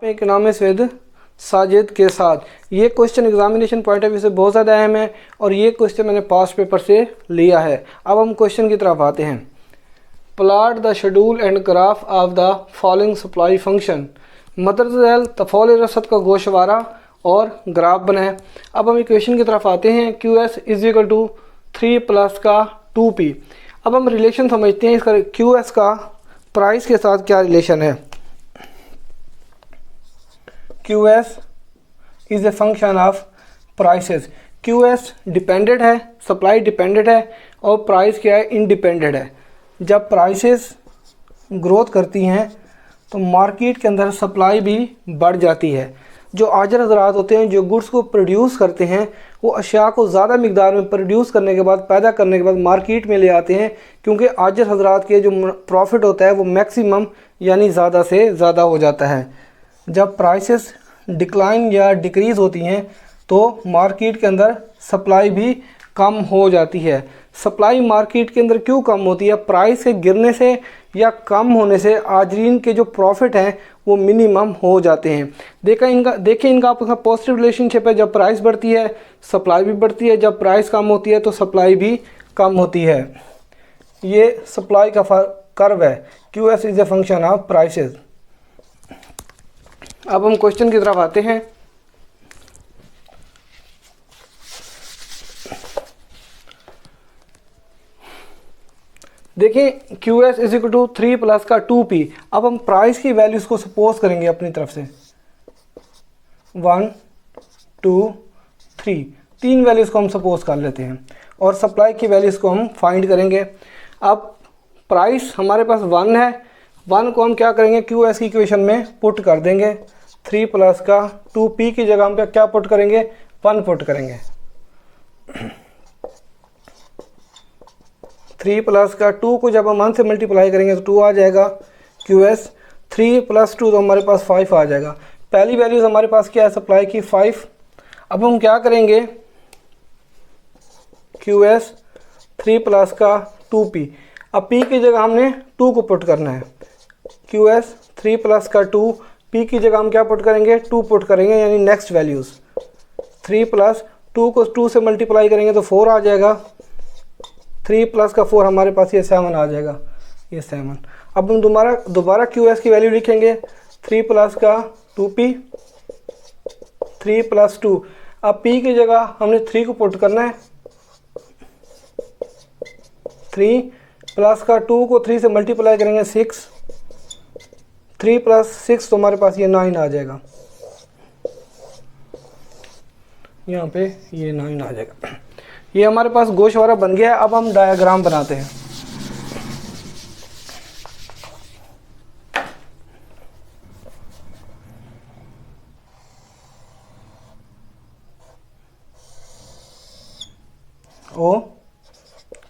Economics with Sajid के साथ। ये question examination point of view से बहुत ज़्यादा अहम है और ये क्वेश्चन मैंने पास्ट पेपर से लिया है। अब हम क्वेश्चन की तरफ आते हैं। Plot the schedule and graph of the following supply function. मदरसेल तफौल रसद का गोशवारा और ग्राफ बनाए। अब हम इक्वेशन की तरफ आते हैं। Q s is equal to 3 plus का 2p। अब हम रिलेशन समझते हैं इसका। क्यू एस का प्राइस के साथ क्या रिलेशन है। Q s is a function of prices. Q S dependent है, सप्लाई डिपेंडेंट है और प्राइस क्या है, इंडिपेंडेंट है। जब प्राइसेस ग्रोथ करती हैं तो मार्केट के अंदर सप्लाई भी बढ़ जाती है। जो आजर हजरात होते हैं जो गुड्स को प्रोड्यूस करते हैं वो अशिया को ज़्यादा मिकदार में प्रोड्यूस करने के बाद, पैदा करने के बाद मार्केट में ले आते हैं, क्योंकि आजर हजरात के जो प्रॉफिट होता है वो मैक्सिमम यानी ज़्यादा से ज़्यादा हो जाता है। जब प्राइसेस डिक्लाइन या डिक्रीज़ होती हैं तो मार्केट के अंदर सप्लाई भी कम हो जाती है। सप्लाई मार्केट के अंदर क्यों कम होती है, प्राइस के गिरने से या कम होने से आजरीन के जो प्रॉफिट हैं वो मिनिमम हो जाते हैं। देखिए इनका आपका पॉजिटिव रिलेशनशिप है। जब प्राइस बढ़ती है सप्लाई भी बढ़ती है, जब प्राइस कम होती है तो सप्लाई भी कम होती है। ये सप्लाई का कर्व है। Q s is a function of prices. अब हम क्वेश्चन की तरफ आते हैं। देखिए q s is equal to 3 plus का 2p। अब हम प्राइस की वैल्यूज़ को सपोज करेंगे अपनी तरफ से 1 2 3, 3 वैल्यूज़ को हम सपोज कर लेते हैं और सप्लाई की वैल्यूज़ को हम फाइंड करेंगे। अब प्राइस हमारे पास 1 है, 1 को हम क्या करेंगे, क्यू एस की इक्वेशन में पुट कर देंगे। 3 प्लस का 2p की जगह हम क्या पुट करेंगे, 1 पुट करेंगे। 3 प्लस का 2 को जब हम 1 से मल्टीप्लाई करेंगे तो 2 आ जाएगा। क्यू एस 3 प्लस 2 तो हमारे पास 5 आ जाएगा। पहली वैल्यूज़ हमारे पास क्या है, सप्लाई की 5। अब हम क्या करेंगे, क्यू एस 3 प्लस का 2p। अब p की जगह हमने 2 को पुट करना है। क्यू एस 3 प्लस का 2, p की जगह हम क्या पुट करेंगे, 2 पुट करेंगे, यानी नेक्स्ट वैल्यूज़ 3 प्लस 2 को 2 से मल्टीप्लाई करेंगे तो 4 आ जाएगा। 3 प्लस का 4 हमारे पास ये 7 आ जाएगा, ये 7। अब हम दोबारा क्यू एस की वैल्यू लिखेंगे। 3 प्लस का 2p, 3 प्लस 2। अब p की जगह हमने 3 को पुट करना है। 3 प्लस का 2 को 3 से मल्टीप्लाई करेंगे 6, 3 प्लस 6 तो हमारे पास ये 9 आ जाएगा। यहाँ पे ये 9 आ जाएगा। ये हमारे पास गोशवारा बन गया है। अब हम डायग्राम बनाते हैं। ओ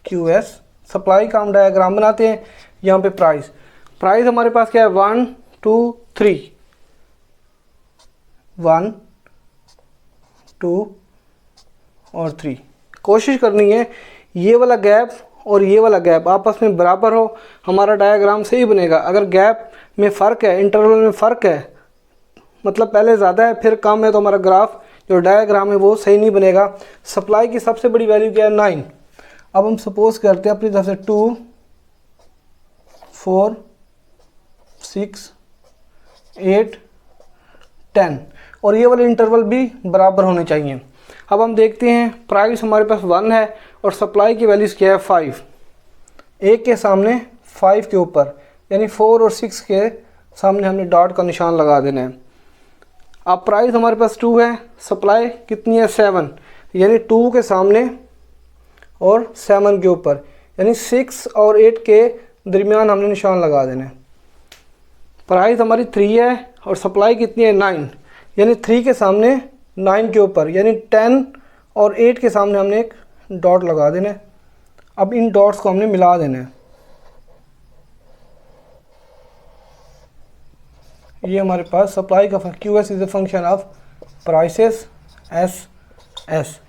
क्यू एस सप्लाई का हम डायग्राम बनाते हैं। यहाँ पे प्राइस हमारे पास क्या है, 1 2 3, 1 2 और 3। कोशिश करनी है ये वाला गैप और ये वाला गैप आपस में बराबर हो, हमारा डायग्राम सही बनेगा। अगर गैप में फ़र्क है, इंटरवल में फ़र्क है, मतलब पहले ज़्यादा है फिर कम है, तो हमारा ग्राफ जो डायग्राम है वो सही नहीं बनेगा। सप्लाई की सबसे बड़ी वैल्यू क्या है, 9। अब हम सपोज करते हैं अपनी तरफ से 2 4 6 8 10 और ये वाले इंटरवल भी बराबर होने चाहिए। अब हम देखते हैं प्राइस हमारे पास 1 है और सप्लाई की वैल्यूज़ क्या है 5। 1 के सामने 5 के ऊपर यानी 4 और 6 के सामने हमने डॉट का निशान लगा देना है। अब प्राइस हमारे पास 2 है, सप्लाई कितनी है 7, यानी 2 के सामने और 7 के ऊपर यानी 6 और 8 के दरमियान हमने निशान लगा देना है। प्राइस हमारी 3 है और सप्लाई कितनी है 9, यानी 3 के सामने 9 के ऊपर यानी 10 और 8 के सामने हमने एक डॉट लगा देना है। अब इन डॉट्स को हमने मिला देना है। ये हमारे पास सप्लाई का Q s is a function of prices S.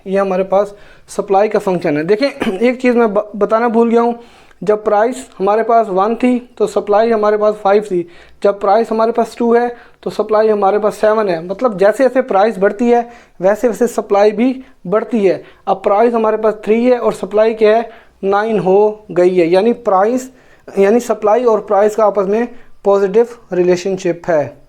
ये हमारे पास सप्लाई का फंक्शन है। देखिए एक चीज़ मैं बताना भूल गया हूँ, जब प्राइस हमारे पास 1 थी तो सप्लाई हमारे पास 5 थी, जब प्राइस हमारे पास 2 है तो सप्लाई हमारे पास 7 है। मतलब जैसे जैसे प्राइस बढ़ती है वैसे वैसे सप्लाई भी बढ़ती है। अब प्राइस हमारे पास 3 है और सप्लाई क्या है 9 हो गई है, यानी सप्लाई और प्राइस का आपस में पॉजिटिव रिलेशनशिप है।